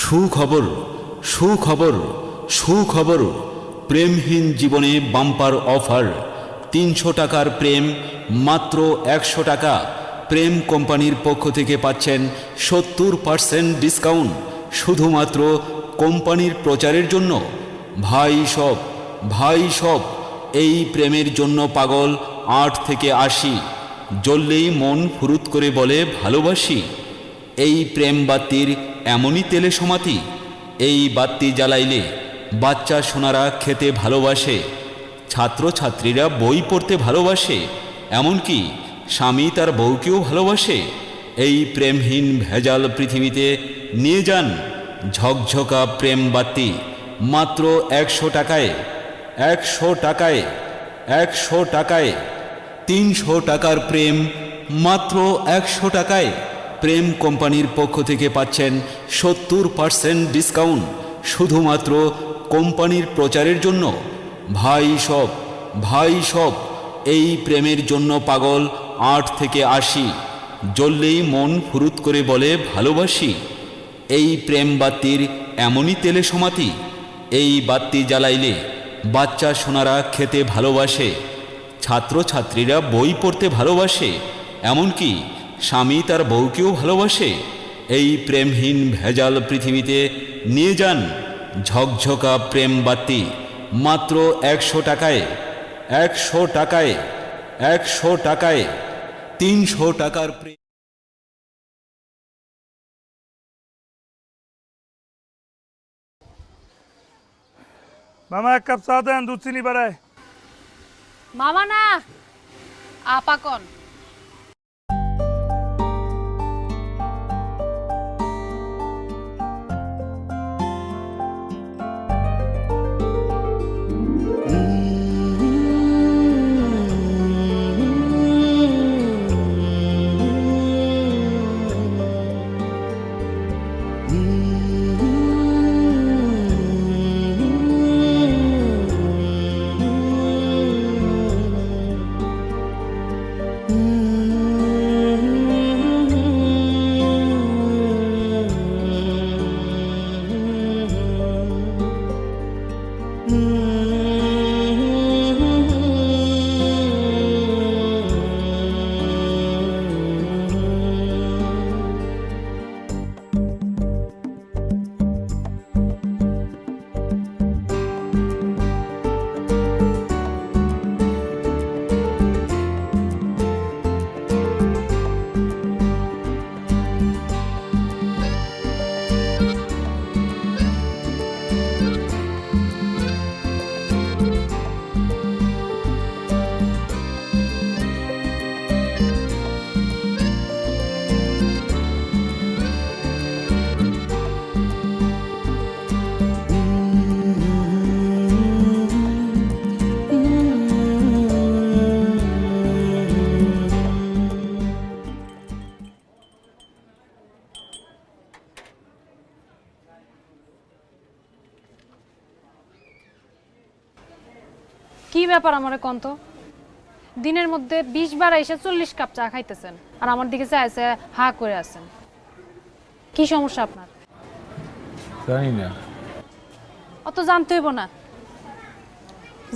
সুখবর সুখবর সুখবর প্রেমহীন জীবনে বাম্পার অফার ৩০০ টাকার প্রেম মাত্র ১০০ টাকা। প্রেম কোম্পানির পক্ষ থেকে পাচ্ছেন ৭০% ডিসকাউন্ট শুধুমাত্র কোম্পানির প্রচারের জন্য। ভাই সব এই প্রেমের জন্য পাগল ৮ থেকে ৮০, জ্বললেই মন ফুরুত করে বলে ভালোবাসি। এই প্রেম বাতির এমনই তেলে সমাতি, এই বাতি জ্বালাইলে বাচ্চা সোনারা খেতে ভালোবাসে, ছাত্রছাত্রীরা বই পড়তে ভালোবাসে, এমনকি স্বামী তার বউকেও ভালোবাসে। এই প্রেমহীন ভেজাল পৃথিবীতে নিয়ে যান ঝকঝকা প্রেম বাতি মাত্র ১০০ টাকায়। ১০০ টাকায় ১০০ টাকায় ৩০০ টাকার প্রেম মাত্র ১০০ টাকায়। প্রেম কোম্পানির পক্ষ থেকে পাচ্ছেন ৭০% ডিসকাউন্ট শুধুমাত্র কোম্পানির প্রচারের জন্য। ভাই সব এই প্রেমের জন্য পাগল ৮ থেকে ৮০, জ্বললেই মন ফুরুত করে বলে ভালোবাসি। এই প্রেম বাতির এমনই তেলে সমাতি, এই বাতি জ্বালাইলে বাচ্চা সোনারা খেতে ভালোবাসে, ছাত্রছাত্রীরা বই পড়তে ভালোবাসে, এমনকি স্বামী তার বউকেও ভালোবাসে। এই প্রেমহীন ভেজাল পৃথিবীতে নিয়ে যান ঝকঝকা প্রেম বাতি মাত্র ১০০ টাকায়। ১০০ টাকায় ১০০ টাকায় ৩০০ টাকার প্রেম। মামা এক কাপ চা দেন, দুধ চিনি বাড়ায়। মামা না, আপা কন। কি ব্যাপার আমারে কন্ত? দিনের মধ্যে ২০ বার এসে ৪০ কাপ চা খাইতেছেন আর আমার দিকে চাইছে হা করে আছেন। কি সমস্যা আপনার? জানি না। অত জানতে হইব না,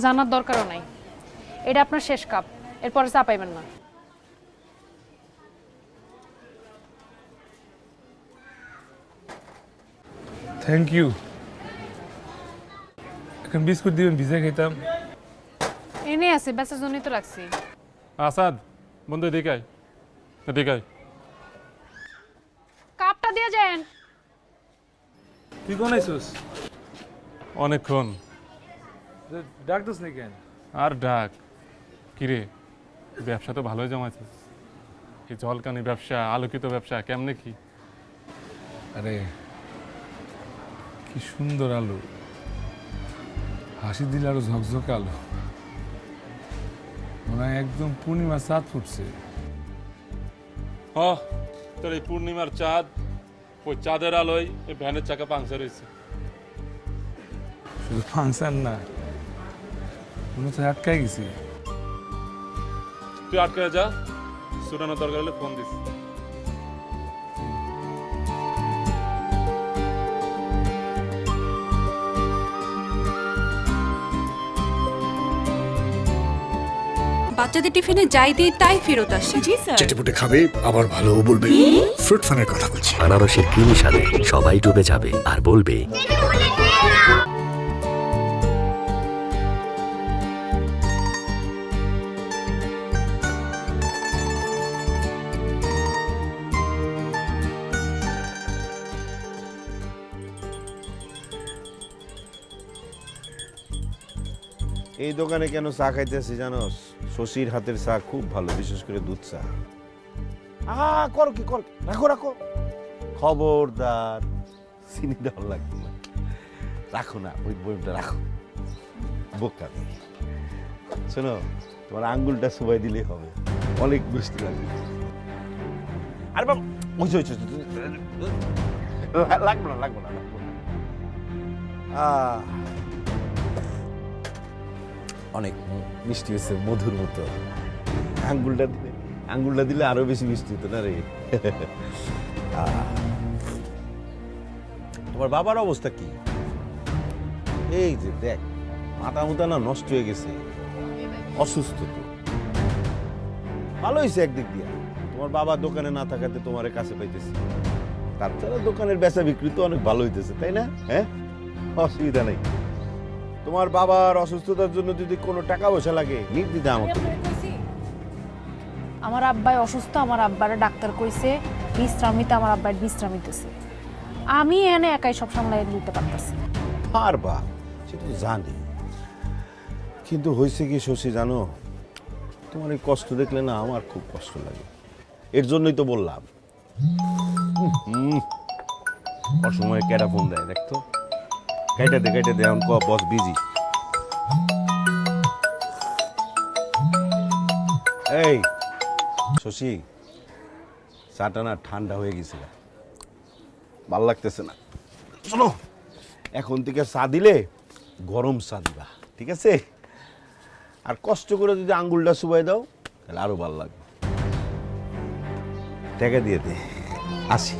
জানার দরকারও নাই। এটা আপনার শেষ কাপ, এরপরে চা পাইবেন না। Thank you. এখন বিস্কুট দিবেন, ভিজা খেতাম। এনে আছে, বেচার জন্যই তো রাখছি। আসাদ বন্ধু এদিকে আয়। কাপটা দিয়ে যান। তুই কোন আইসুস? অনেকক্ষণ। ডাক দোস নি কেন? আর ডাক কিরে, ব্যবসা তো ভালোই জমাইছিস। এই জলকানি ব্যবসা, আলোকিত ব্যবসা কেমনে কি? আরে কি সুন্দর আলো, হাসি দিলে আরো ঝকঝকে আলো, মনে হয় একদম পূর্ণিমা চাঁদ ফুটছে। তোর এই পূর্ণিমার চাঁদ, ওই চাঁদের আলোয় এই ভ্যানের চাকা পাংচার হয়েছে। শুধু ফাংশন না, মনে হচ্ছে আটকাই গেছি। তুই আটকে যা, ছুটানোর দরকার হলে ফোন দিস। বাচ্চাদের টিফিনে যাই দিই তাই ফেরত আসে। জি স্যার। চেটেপুটে খাবে, আবার ভালোও বলবে। ফ্রুট ফানের কথা বলছি। আনারসের ক্রিমি স্বাদে সবাই ডুবে যাবে আর বলবে এই দোকানে কেন চা খাইতেছি জানোস? শশীর হাতের চা খুব ভালো, বিশেষ করে দুধ চা। করো কি কর, রাখো রাখো, খবরদার চিনি দেওয়ার লাগবে না। রাখো না, ওই বইটা রাখো, বোকা মেয়ে। শোনো, তোমার আঙ্গুলটা সবাই দিলেই হবে, অনেক মিষ্টি লাগবে। আরে বাবা, ওই লাগবে না লাগবে না লাগবে না। অনেক মিষ্টি হয়েছে, মধুর মতো। আঙ্গুলটা দিলে আরো বেশি মিষ্টি হতো না রে। তোমার বাবার অবস্থা কি? এই যে দেখ, মাথা মুথা না নষ্ট হয়ে গেছে, অসুস্থ তো। ভালো হয়েছে একদিক দিয়া, তোমার বাবা দোকানে না থাকাতে তোমার কাছে পাইতেছি। তাছাড়া দোকানের বেচা বিক্রি তো অনেক ভালো হইতেছে, তাই না? হ্যাঁ, অসুবিধা নেই। তোমার বাবার অসুস্থতার জন্য যদি কোনো টাকা পয়সা লাগে নির্দ্বিধা আমাকে। আমার আব্বাই অসুস্থ, আমার আব্বারে ডাক্তার কইছে বিশ্রামিতে, আমার আব্বাই বিশ্রামিতেছে। আমি এনে একাই সব সামলাই নিতে পারতেছি। পারবা, সেটা তো জানি, কিন্তু হয়েছে কি শশী জানো, তোমার এই কষ্ট দেখলে না আমার খুব কষ্ট লাগে। এর জন্যই তো বললাম। অসময়ে কেডা ফোন দেয় দেখতো, কেটে দে এখন বস বিজি। এই শশী, চাটা না ঠান্ডা হয়ে গেছিল, ভাল লাগতেছে না। শোনো, এখন থেকে চা দিলে গরম চা দিবা, ঠিক আছে? আর কষ্ট করে যদি আঙ্গুলটা চুবাই দাও তাহলে আরো ভালো লাগবে। টাকা দিয়ে দে, আসি।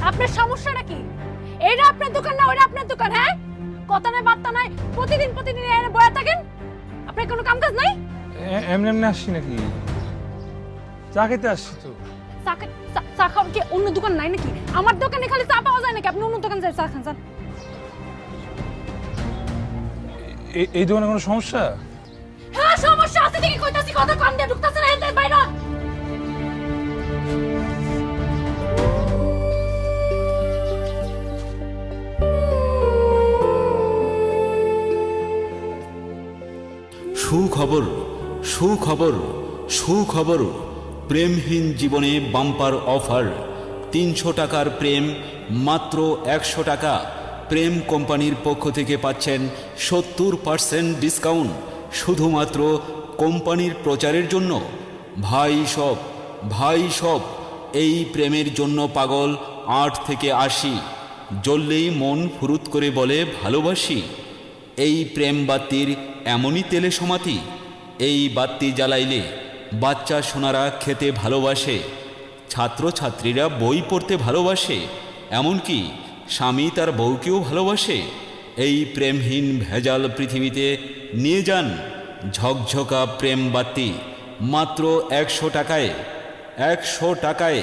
আপনার সমস্যাটা কি? এইটা আপনার দোকান না ওইটা আপনার দোকান? হ্যাঁ, কথা নাই বার্তা নাই, প্রতিদিন এনে বয়া থাকেন। আপনার কোনো কাম কাজ নাই? এমনি এমনি আসছি নাকি? চা খেতে আসছি তো। চা খাওয়ার কি অন্য দোকান নাই নাকি? আমার দোকানে খালি চা পাওয়া যায় নাকি? আপনি অন্য দোকানে যাই চা খান। যান। এই দোকানে কোনো সমস্যা? হ্যাঁ সমস্যা আছে দেখি কইতাছি, কথা কম দিয়ে ঢুকতাছেন এন্ড বাইরে। সুখবর, সুখবর, সুখবর। প্রেমহীন জীবনে বাম্পার অফার। 300 টাকার প্রেম মাত্র 100 টাকা। প্রেম কোম্পানির পক্ষ থেকে পাচ্ছেন 70% ডিসকাউন্ট, শুধুমাত্র কোম্পানির প্রচারের জন্য। ভাই সব এই প্রেমের জন্য পাগল 8 থেকে 80। জ্বললেই মন ফুরুত করে বলে ভালোবাসি। এই প্রেম বাতির এমনই তেলে সমাতি, এই বাতি জ্বালাইলে বাচ্চা সোনারা খেতে ভালোবাসে, ছাত্রছাত্রীরা বই পড়তে ভালোবাসে, এমনকি স্বামী তার বউকেও ভালোবাসে। এই প্রেমহীন ভেজাল পৃথিবীতে নিয়ে যান ঝকঝকা প্রেম বাতি মাত্র 100 টাকায়। 100 টাকায়,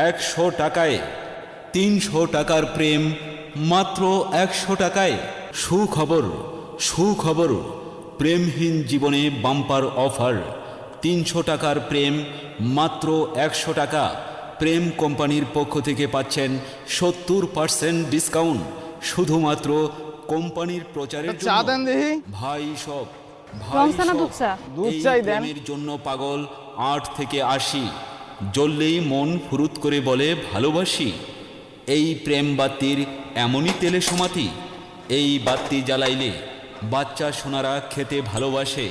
100 টাকায়। 300 টাকার প্রেম মাত্র 100 টাকায়। সুখবর, সুখবর। প্রেমহীন জীবনে বাম্পার অফার। 300 টাকার প্রেম মাত্র 100 টাকা। প্রেম কোম্পানির পক্ষ থেকে পাচ্ছেন 70% ডিসকাউন্ট, শুধুমাত্র কোম্পানির প্রচারের জন্য। ভাই সব রং চা না দুধ চা? দুধ চাই দেন। প্রেমের জন্য পাগল 8 থেকে 80, জ্বললেই মন ফুরুত করে বলে ভালোবাসি। এই প্রেম বাতির এমনই তেলে সমাতি, এই বাতি জ্বালাইলে বাচ্চা সোনারা খেতে ভালোবাসে,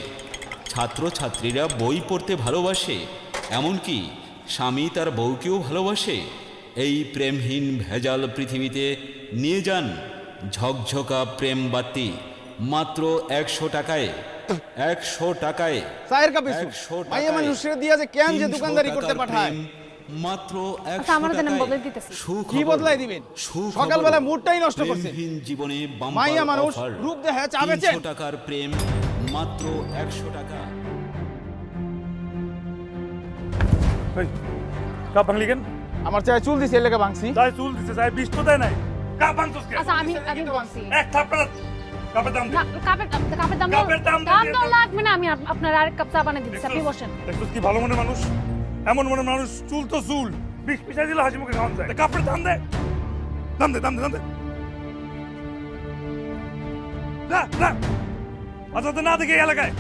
ছাত্রছাত্রীরা বই পড়তে ভালোবাসে, এমনকি স্বামী তার বউকেও ভালোবাসে। এই প্রেমহীন ভেজাল পৃথিবীতে নিয়ে যান ঝকঝকা প্রেম বাতি মাত্র 100 টাকায়। 100 টাকায় চায়ের কাপে 100 মাইয়া টাকায় মানুষের দিয়া যে কেন যে 300 দোকানদারি করতে টাকার পাঠায়। প্রেম মাত্র আচ্ছা, আমার জন্য 100 বদলে টাকায়। দিতেছি। সুখবর, কি বদলাই দিবেন? সুখবর, সকালবেলা মুডটাই নষ্ট করছে। প্রেমহীন জীবনে বাম্পার মাইয়া মানুষ অফার। রূপ দেখে চা 300 বেচেন। টাকার প্রেম মাত্র 100 টাকা। কাপ ভাঙলি কেন? আমার চায়ে চুল দিছে এর লেগে ভাঙছি। তাই চুল দিছে, তাই বিষ তো দেয় নাই। কাপ ভাঙছস কেন? আচ্ছা আমি বলছি এক থাপ্পড় কাপের দাম দে। না, কাপের দাম কাপের দাম দাম দিয়ে তো দাও। লাগবে না, আমি আপনার আরেক কাপ চা বানিয়ে দিচ্ছি, আপনি বসেন। দেখছিস কি ভালো মনের মানুষ, এমন মনের মানুষ। চুল তো চুল, বিষ পিছাই দিলে হাসি মুখে খাওয়ান যায়। কাপড়ের দাম দে, দাম দে, দাম দে, দাম দে। না না, অযথা না দেখে এই এলাকায়।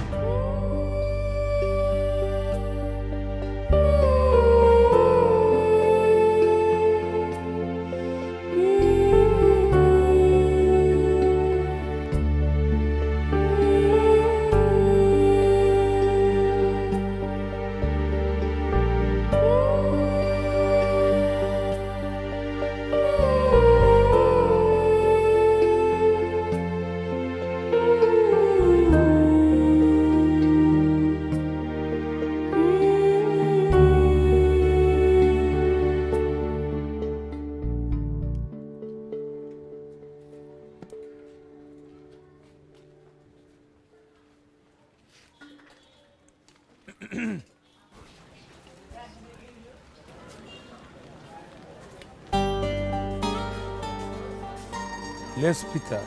লেস পিতা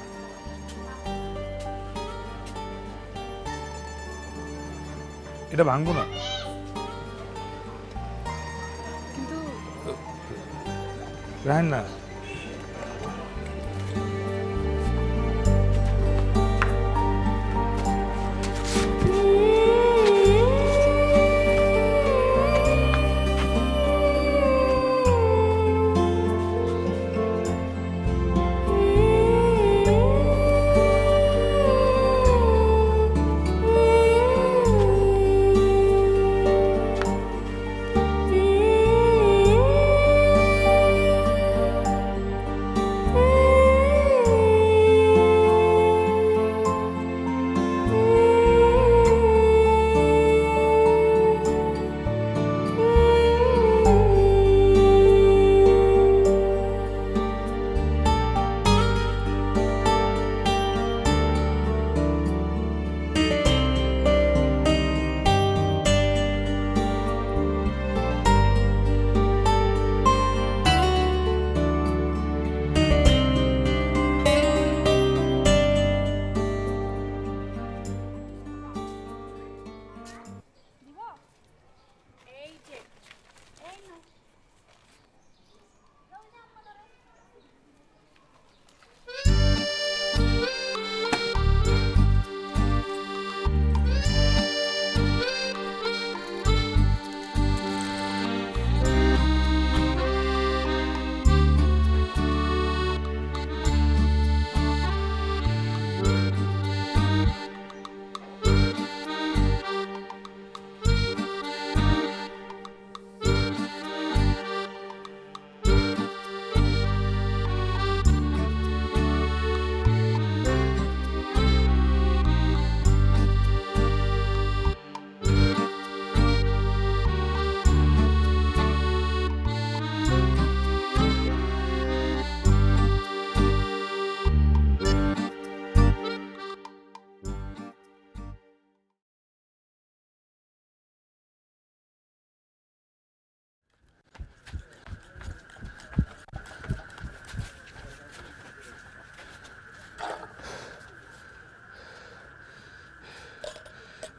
এটা ভাঙবো না, কিন্তু রাহেন না।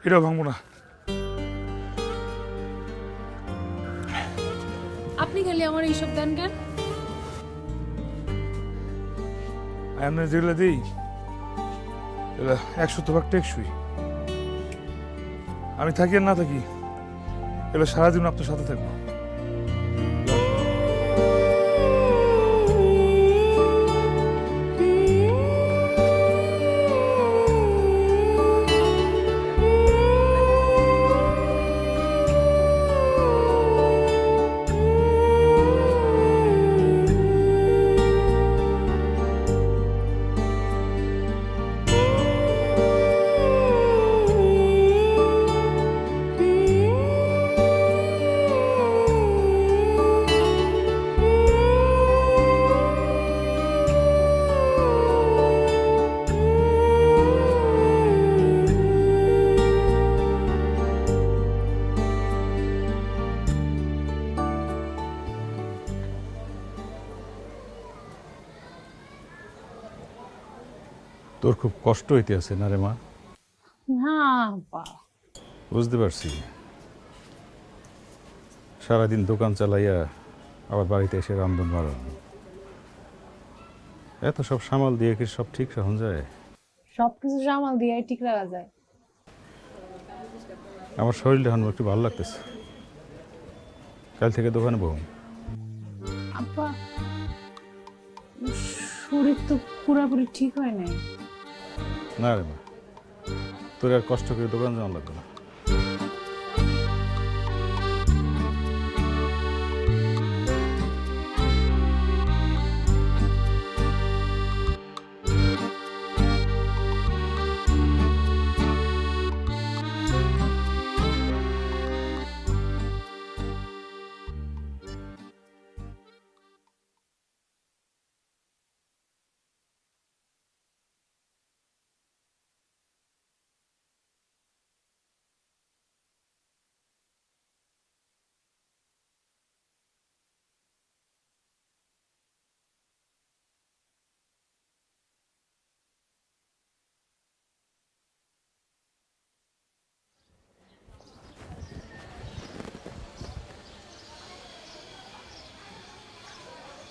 এটাও ভাঙবো না। আপনি খালি আমার এইসব দেন কেন? আমি যেগুলো দিই 100 ভাগ টেকসই, আমি থাকি আর না থাকি, এগুলো সারাদিন আপনার সাথে থাকবো। তোর খুব কষ্ট হইতে আছে না রে মা? না বা বুঝতে পারছি, সারাদিন দোকান চালাইয়া আবার বাড়িতে এসে রান্ধন বাড়ান, এত সব সামাল দিয়ে কি সব ঠিক রাখুন যায়? সবকিছু সামাল দিয়ে ঠিক রাখা যায়। আমার শরীরটা এখন একটু ভালো লাগতেছে, কাল থেকে দোকানে বহম। আব্বা, শরীর তো পুরোপুরি ঠিক হয় নাই। না রে মা, তোর আর কষ্ট করে দোকান যাওয়া লাগবে না।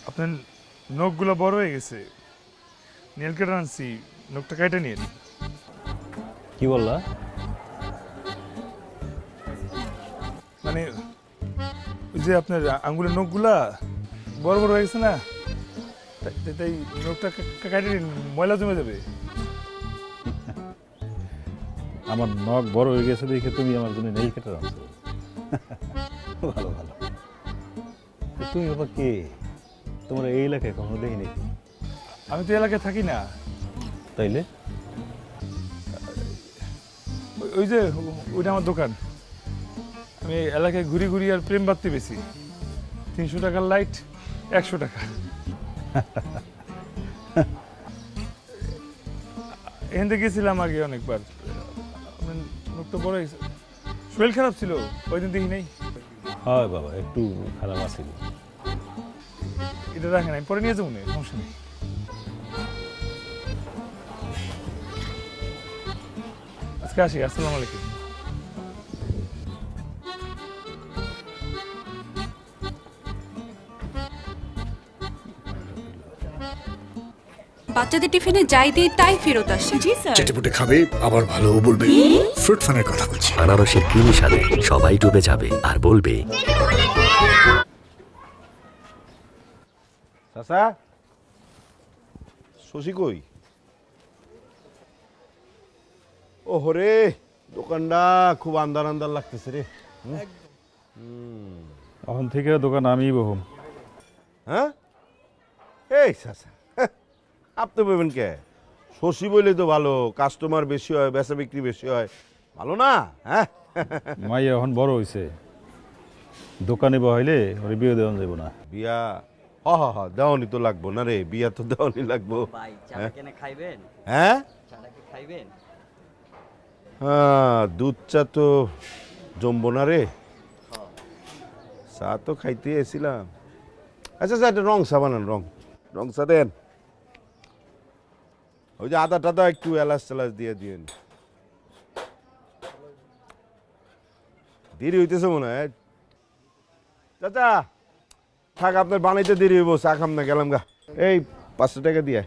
আপনার নখগুলো বড় হয়ে গেছে, নেল কেটে আনছি, নখটা কেটে নিন। কি বললা? মানে ওই যে আপনার আঙ্গুলের নখগুলা বড় বড় হয়ে গেছে না, তাই নখটা কেটে নিন, ময়লা জমে যাবে। আমার নখ বড় হয়ে গেছে দেখে তুমি আমার জন্য নেল কেটে আনছো? ভালো ভালো। তুমি বাবা কে? তোমার এই এলাকায় কখনো দেখিনি। আমি তো এলাকায় থাকি না। তাইলে ওই যে ওইটা আমার দোকান, আমি এলাকায় ঘুরি ঘুরি আর প্রেম বাড়তে বেশি। 300 টাকার লাইট 100 টাকা। এখান থেকে গেছিলাম আগে অনেকবার। আমার মুখটা বড় হয়েছে, শরীর খারাপ ছিল ওই দিন দেখি নাই। হয় বাবা, একটু খারাপ আছিল। এটা রাখেন, আমি পরে নিয়ে যাবো না, সমস্যা নেই। আজকে আসি, আসসালামু আলাইকুম। বাচ্চাদের টিফিনে যাই দিই তাই ফেরত আসে। জি স্যার। চেটেপুটে খাবে, আবার ভালোও বলবে। ফ্রুট ফানের কথা বলছি। আনারসের ক্রিমি স্বাদে সবাই ডুবে যাবে আর বলবে, চাচা, শশী কই? ওহো রে, দোকানটা খুব আন্দার আন্দার লাগতেছে রে। এখন থেকে দোকান আমিই বহম। হ্যাঁ, এই চাচা, আপনি বলবেন কে? শশী বলে তো ভালো, কাস্টমার বেশি হয়, বেচা বিক্রি বেশি হয়, ভালো না? হ্যাঁ, মাইয়া এখন বড় হইছে, দোকানে বহাইলে ওরে বিয়ে দেওয়া যাব না। বিয়া হ দেওয়ানি তো লাগবো না রে, বিয়া তো দেওয়ানি লাগবো। হ্যাঁ, হ্যাঁ, দুধ চা তো জমবো না রে, চা তো খাইতে এসেছিলাম। আচ্ছা স্যার, রং চা বানান, রং চা দেন। ওই যে আদা টাদা একটু এলাচ টেলাচ দিয়ে দিন। দেরি হইতেছে মনে হয়। চাচা থাক, আপনার বানাইতে দেরি হইব, চা খাম না, গেলাম গা। এই 500 টাকা দিয়ে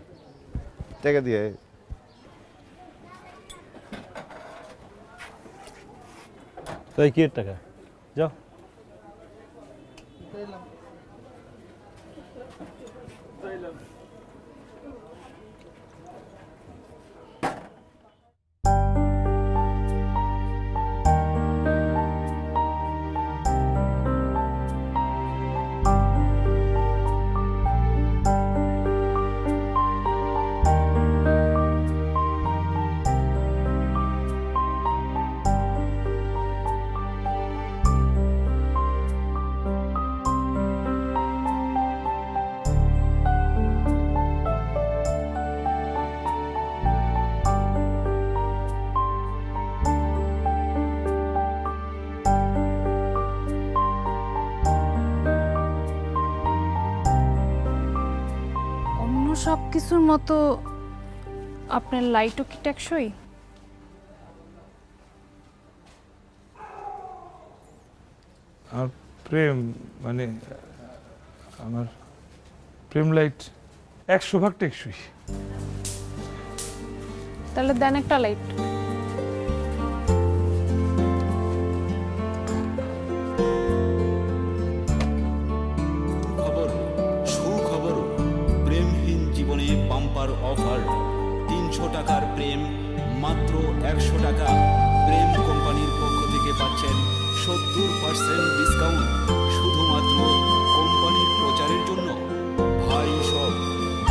তাই কি এর টাকা যাও। অন্য সব কিছুর মতো আপনার লাইটও কি টেকসই? আমার প্রেম মানে আমার প্রেম লাইট 100% টেকসই। তাহলে দেন একটা লাইট। খবর, সুখবর, প্রেমহীন জীবনে বাম্পার অফার। 300 টাকার প্রেম মাত্র 100 টাকা। প্রেম কোম্পানির পক্ষ থেকে পাচ্ছেন 70% ডিসকাউন্ট শুধুমাত্র কোম্পানির প্রচারের জন্য। ভাই সব,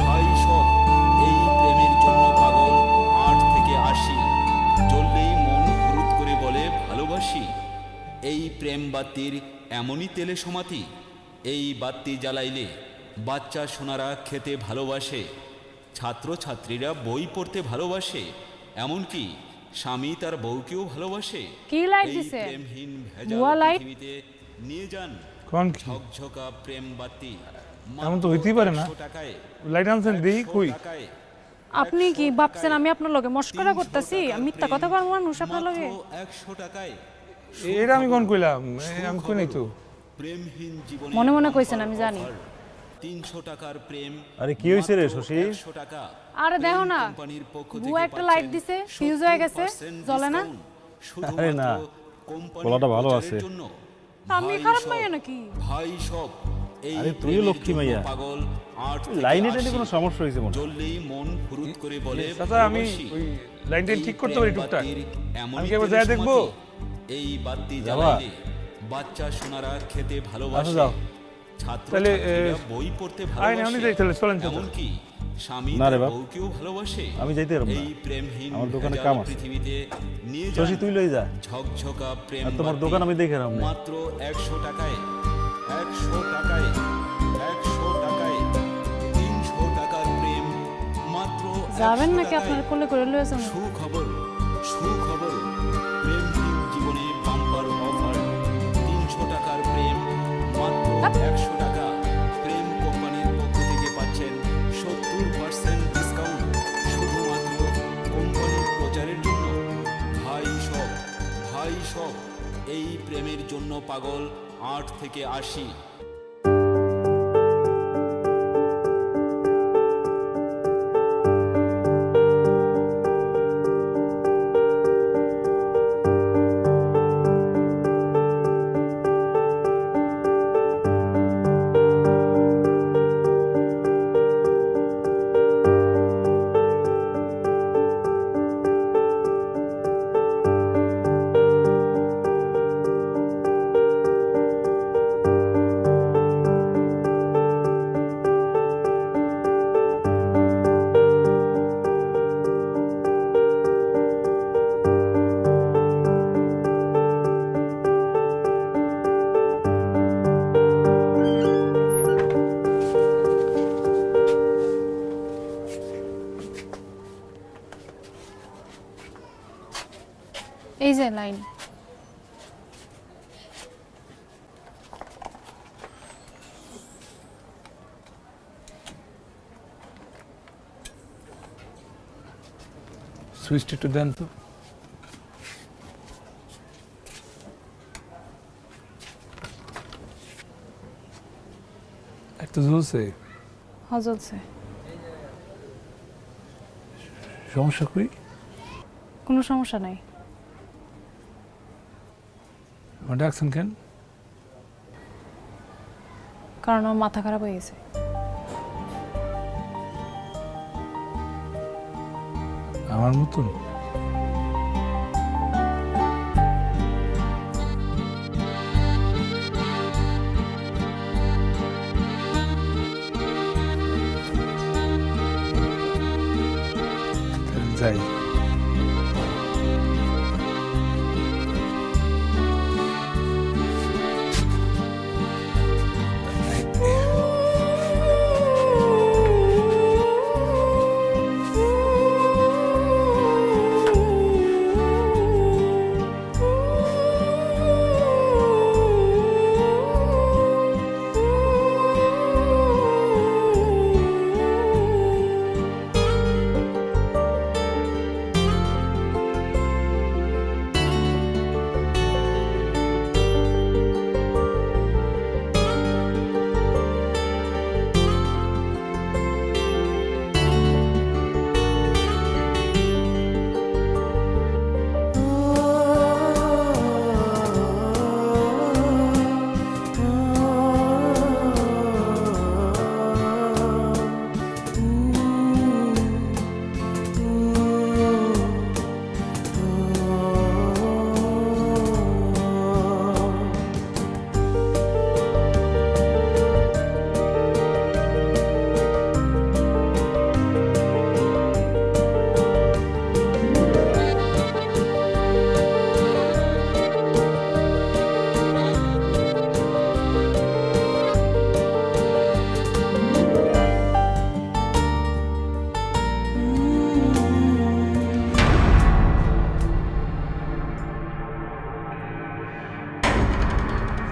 ভাই সব, এই প্রেমের জন্য পাগল 8 থেকে 80। জ্বললেই মন ফুরুত করে বলে ভালোবাসি। এই প্রেম বাতির এমনই তেলে সমাতি। এই বাতি জ্বালাইলে বাচ্চা সোনারা খেতে ভালোবাসে, ছাত্রছাত্রীরা বই পড়তে ভালোবাসে, এমনকি স্বামী তার বউকেও ভালোবাসে। কি লাইট এই দিছে? প্রেমহীন ভেজাল ভুয়া লাইট? পৃথিবীতে নিয়ে যান কোন কি ঝকঝকা প্রেম বাতি। এমন তো হইতেই পারে না। 100 টাকায়, লাইট আনছেন দেই 100 কই? টাকায়, আপনি কি ভাবছেন আমি আপনার লগে মস্করা 300 করতেছি? টাকার আমি মিথ্যা প্রেম কথা কর মানুষ আপনার লগে? মাত্র 100 টাকায়। এটা আমি কোন কইলাম? আমি কই নাই তো। প্রেমহীন জীবনে মনে মনে কইছেন, বাম্পার আমি জানি। অফার। 300 টাকার প্রেম। আরে কি হইছে রে, মাত্র শশী? 100 টাকা। আরে দেখো না, প্রেম কোম্পানির পক্ষ থেকে ভুয়া একটা পাচ্ছেন লাইট দিছে, ফিউজ হয়ে গেছে, 70% জ্বলে না? ডিসকাউন্ট আরে না, শুধুমাত্র কোম্পানির পোলাটা ভালো প্রচারের আছে। জন্য। আমি ভাই খারাপ সব, মাইয়া নাকি? ভাই সব, এই আরে তুইও প্রেমের লক্ষ্মী জন্য মাইয়া। পাগল 8 থেকে লাইনে টেনে 80। কোনো সমস্যা হয়েছে মনে হয়। জ্বললেই মন ফুরুত করে বলে চাচা আমি ভালোবাসি। ওই লাইনটা এই ঠিক করতে পারি প্রেম টুকটাক। বাতির এমনই আমি কি একবার তেলে যাই দেখবো? সমাধি। এই বাতি যাবা? জ্বালাইলে বাচ্চা সোনারা খেতে ভালোবাসে, যাও। ছাত্র তাহলে, ছাত্রীরা বই পড়তে আয় না, আমি যাই তাহলে, চলেন চাচা। এমনকি স্বামী না রে তার বাপ, বউকেও ভালোবাসে। আমি যাইতে পারবো না। এই প্রেমহীন আমার দোকানে ভেজাল কাম আছে। পৃথিবীতে নিয়ে শশী যান তুই লই যা, ঝকঝকা প্রেম আর তোমার বাতি। দোকান আমি দেখে রাখবো। মাত্র 100 টাকায়, 100 টাকায়, 100 টাকায়। 300 টাকার প্রেম মাত্র 100 যাবেন নাকি টাকায়। আপনার কোলে করে লয়ে যাবেন? সুখবর, সুখবর, প্রেমহীন জীবনে বাম্পার অফার। 300 টাকার প্রেম মাত্র 100 টাকা। প্রেম কোম্পানির পক্ষ থেকে পাচ্ছেন 70% ডিসকাউন্ট শুধুমাত্র কোম্পানির প্রচারের জন্য। ভাই সব, ভাই সব, এই প্রেমের জন্য পাগল 8 থেকে 80। এই যে লাইন। সুইচটা একটু দেন তো। একটা জ্বলছে, হজলছে। সমস্যা কই? কোনো সমস্যা নাই। আমার ডাকছেন কেন? কারণ আমার মাথা খারাপ হয়ে গেছে। আমার মতন? যাই।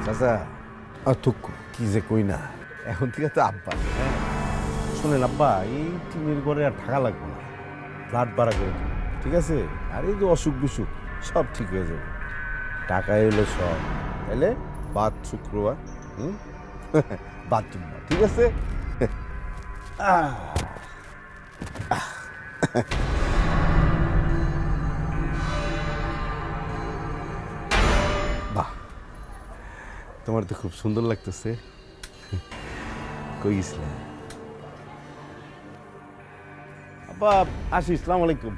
চাচা আর তো কি যে কই না, এখন থেকে তো আব্বা। হ্যাঁ শোনেন আব্বা, এই টিনের ঘরে আর থাকা লাগবে না, ফ্ল্যাট ভাড়া করে দিন, ঠিক আছে? আর এই যে অসুখ বিসুখ সব ঠিক হয়ে যাবে, টাকা এলো সব। তাহলে বাদ শুক্রবার বাথরুম না, ঠিক আছে? বাহ, তোমার তো খুব সুন্দর লাগতেছে। কই গেছিলে আব্বা? আসি, আসসালামু আলাইকুম।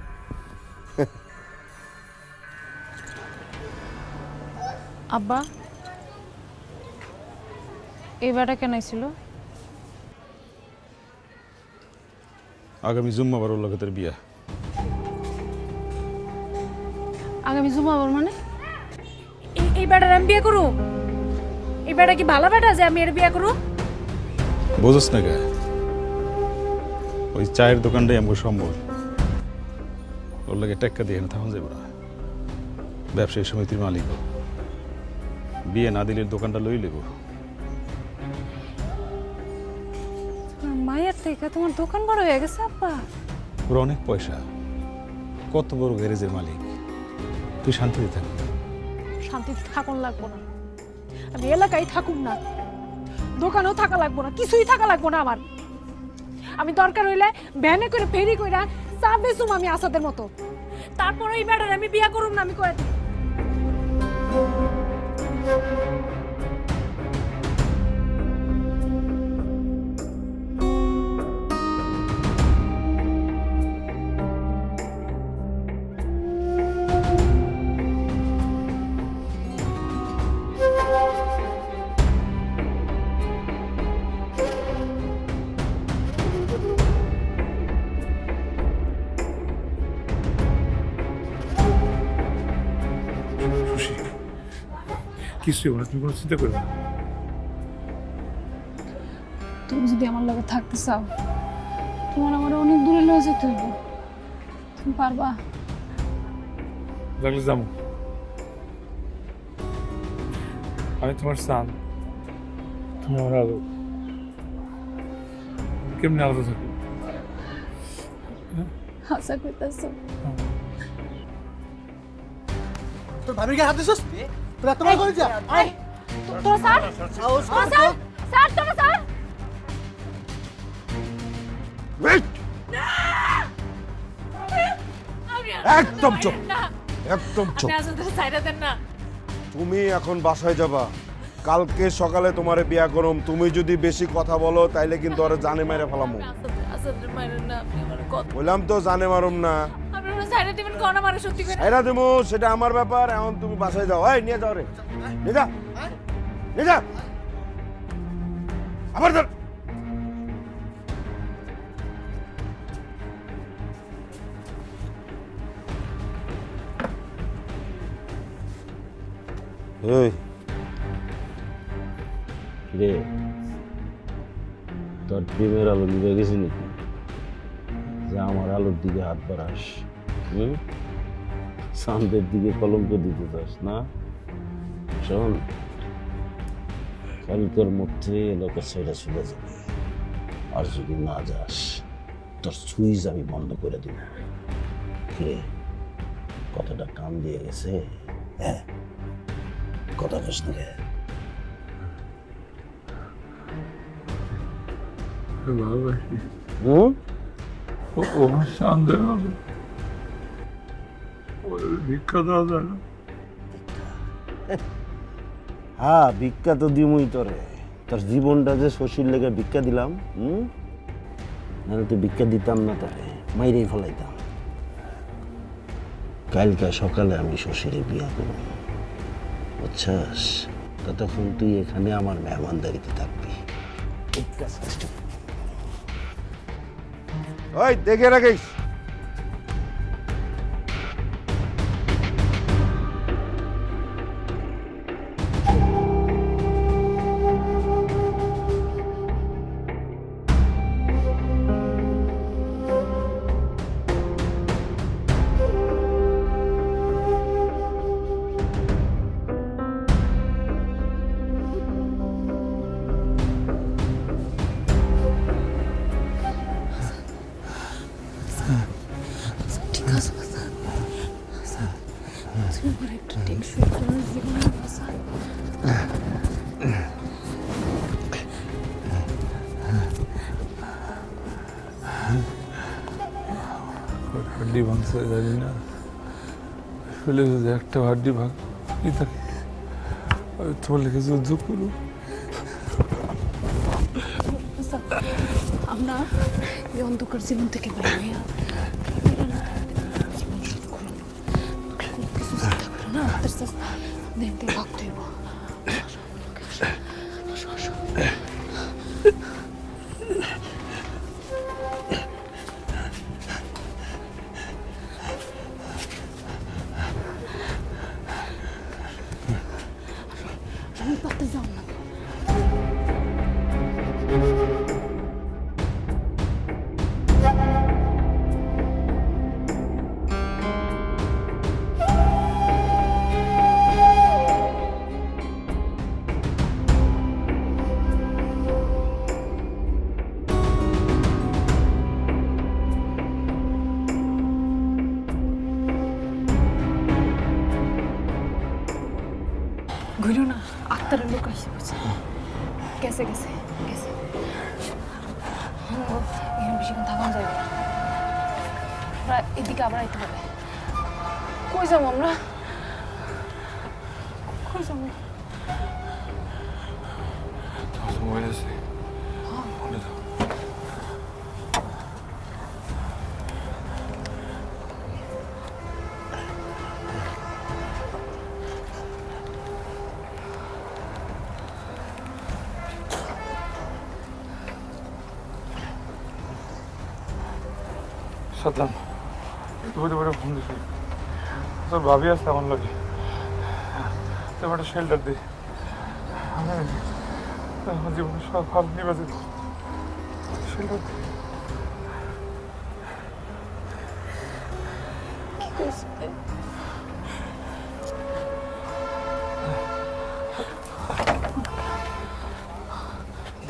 আব্বা, এই বেটা কেন ছিল? আগামী জুম্মাবার ওর লগে তোর বিয়া। আগামী জুমাবার মানে? এই বেটার আমি বিয়ে করু? এই বেটা কি ভালো বেটা যে আমি এর বিয়ে করু? বোঝস না কে? ওই চায়ের দোকানটাই আমাকে সম্বল, ওর লাগে টেক্কা দিয়ে না তখন যাবো না। ব্যবসায়ী সমিতির মালিক, বিয়ে না দিলে দোকানটা লই লেব। মায়ের থেকে তোমার দোকান বড় হয়ে গেছে আব্বা। ওর অনেক পয়সা, কত বড় গ্যারেজের মালিক। তুই শান্তিতে থাক। শান্তিতে থাকুন লাগবো না, আমি এলাকায় থাকুম না, দোকানেও থাকা লাগবো না, কিছুই থাকা লাগবো না আমার। আমি দরকার হইলে ভ্যানে করে ফেরি কইরা চা বেচুম আমি আসাদের মতো। তারপর এই বেটার আমি বিয়া করুম না, আমি কয়ে দিই। খুশি কিছুই হবে না, তুমি কোনো চিন্তা করবে না। তুমি যদি আমার লগে থাকতে চাও, তোমার আমার অনেক দূরে লয়ে যেতে হইব। তুমি পারবা? লাগলে যাবো, আমি তোমার সান, তুমি আমার আলো। কেমনি আলাদা থাকবো? আশা করতেছো? তোর ভাবির গায়ে হাত দিছস? তোরা তোমার করে যা। আয় তোরা স্যার, স্যার স্যার, তোরা স্যার। একদম চুপ, একদম চুপ। আমি আসাদের সাইডে দেন না। তুমি এখন বাসায় যাবা, কালকে সকালে তোমারে বিয়া করম। তুমি যদি বেশি কথা বলো তাইলে কিন্তু ওরা জানে মেরে ফেলামু। বললাম তো জানে মারুম না। এরা দেবো, সেটা আমার ব্যাপার। এখন তুমি বাসায় যাও। এই নিয়ে যাও রে, নিয়ে যা, নিয়ে যা। আবার ধর। এই রে, তোর প্রেমের আলো নিভে গেছে নাকি যে আমার আলোর দিকে হাত বাড়াস? চাঁদের দিকে কলঙ্ক দিতে চাস না? শোন, কালকের মধ্যে এলাকা ছেড়ে চলে যাবে, আর যদি না যাস তোর সুইচ আমি বন্ধ করে দিব। রে, কথাটা কান দিয়ে গেছে? হ্যাঁ, কথা কস না রে। হ্যাঁ, ভিক্ষা তো দিমই তোরে। তোর জীবনটা যে শশীর লেগে ভিক্ষা দিলাম, নাহলে তো ভিক্ষা দিতাম না, তোরে মাইরেই ফেলাইতাম। কালকে সকালে আমি শশীরে বিয়া করব, বুঝছাস? ততক্ষণ তুই এখানে আমার মেহমানদারিতে থাকবি। ওই দেখে রাখিস। হাড্ডি ভাঙছে জানি না, ফেলে যদি একটা হাড্ডি ভাঙ কি থাকে, আমি তোমার লেগে যুদ্ধ করবো। আমরা এই অন্ধকার জীবন থেকে বের হইয়া না দেখতে ভাগতে হইব। পাতে যাও না। ঘুরো না, আত্মারের লোক আসছে, বুঝছে? গেছে গেছে গেছে। এখানে বেশিক্ষণ থাকা যাবে না, আমরা এদিকে আবার আইতে হবে। কই যাবো আমরা? কই যাবো? মোবাইল আছে? সাতলাম, দুপুরে দুপুরে ফোন দিছি, তোর ভাবি আসছে আমার লাগে, তোর একটা শেল্টার দিই। আমার জীবনে সব হাল নিবাজিত, শেল্টার দিই।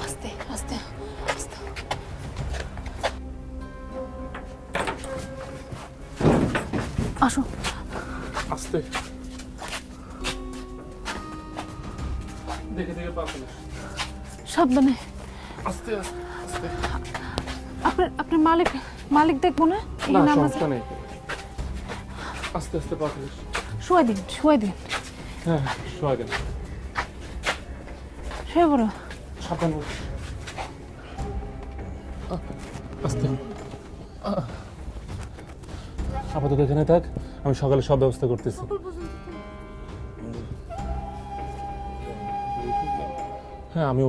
আস্তে আস্তে আস্তে। আসো আস্তে, দেখে দেখে পা ফেলিস। সাবধানে। আস্তে আস্তে। আপনার মালিক দেখবো না? না, সমস্যা নেই, আস্তে আস্তে পা ফেলিস। শুয়ে দিন। হ্যাঁ শোয়া দেন। শুয়ে পড়ো। সাবধান বস। আস্তে। আপাতত এখানে থাক, আমি সকালে সব ব্যবস্থা করতেছি। হ্যাঁ, আমি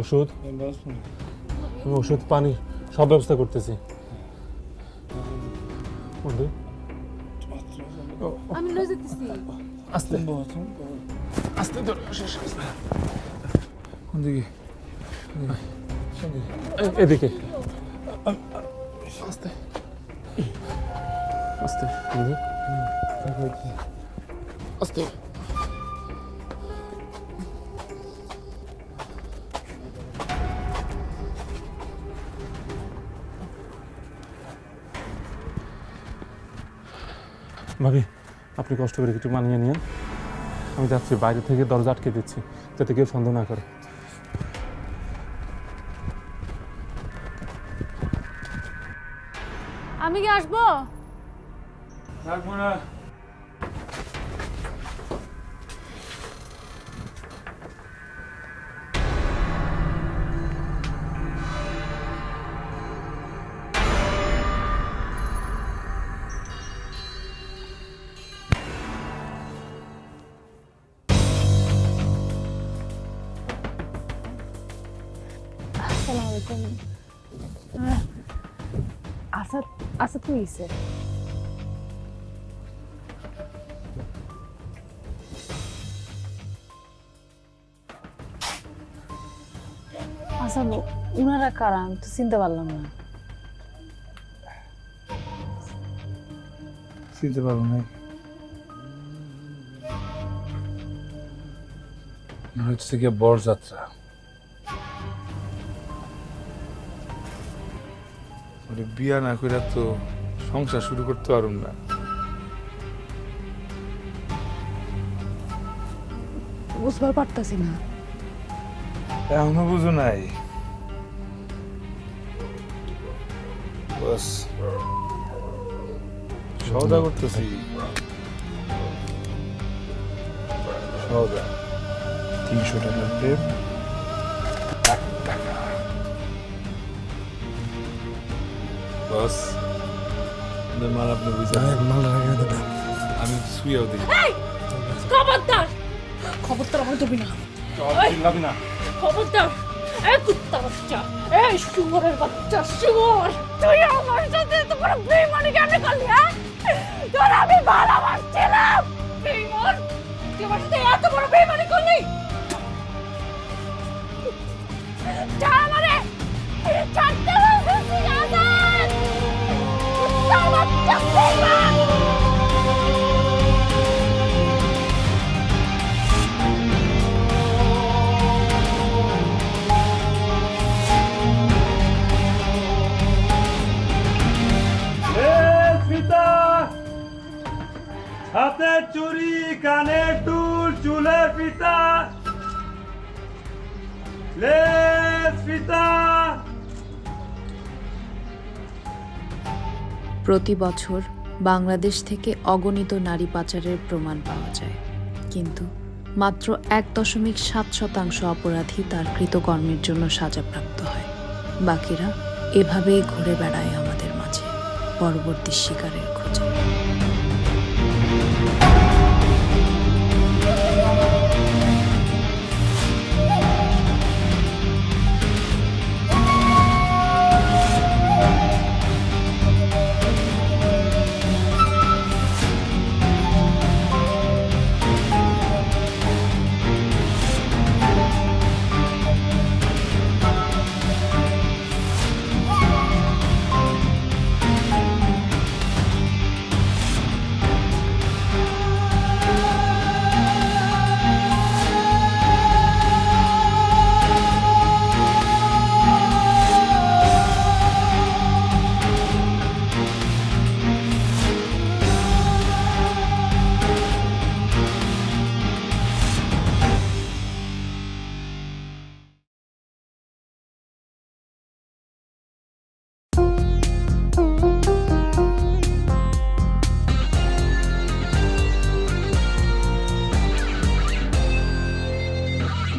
ওষুধ পানি সব ব্যবস্থা করতেছি। বন্ধু, আমি লয়ে যেতেছি। আস্তে আস্তে ধর। কোন দিকে? এদিকে আস্তে আস্তে আস্তে। ভাবি, আপনি কষ্ট করে কিছু মানিয়ে নিন। আমি যাচ্ছি, বাইরে থেকে দরজা আটকে দিচ্ছি যাতে কেউ সন্দেহ না করে। আমি কি আসবো? থাকবো না। আসসালামু আলাইকুম। আসাদ, আসাদ কি হয়েছে? আচ্ছা, উনারা কারা? আমি তো চিনতে পারলাম না। চিনতে পারবো না। হচ্ছে গিয়ে বরযাত্রা। বিয়া না করে তো সংসার শুরু করতে পারুম না। বুঝবার পারতাছি না। এখনো বুঝো নাই? বস সওদা করতেছি। সওদা 300 টাকার প্রেম, 1 টাকা। বস মাল আপনি বুঝতে আমি শুয়েও দিই। খবরদার, খবরদার আমার ধরবি না। চিল্লাবি না। খবরদার, এই কুত্তা বাচ্চা, এই শুয়োরের বাচ্চা, শুয়োর, তুই আমার সাথে এত বড় বেইমানি কেন করলি? হ্যাঁ, তোর আমি ভালোবাসছিলাম। বেইমান, তুই আমার সাথে এত বড় বেইমানি করলি? ছাড় আমারে, ছাড়তে বলছি আজাদ। কুত্তা বাচ্চা, বেইমান। হাতে চুরি, কানে দুল, চুলে ফিতা, লেস ফিতা। প্রতি বছর বাংলাদেশ থেকে অগণিত নারী পাচারের প্রমাণ পাওয়া যায়, কিন্তু মাত্র 1.7% অপরাধী তার কৃতকর্মের জন্য সাজাপ্রাপ্ত হয়। বাকিরা এভাবেই ঘুরে বেড়ায় আমাদের মাঝে পরবর্তী শিকারের খোঁজে।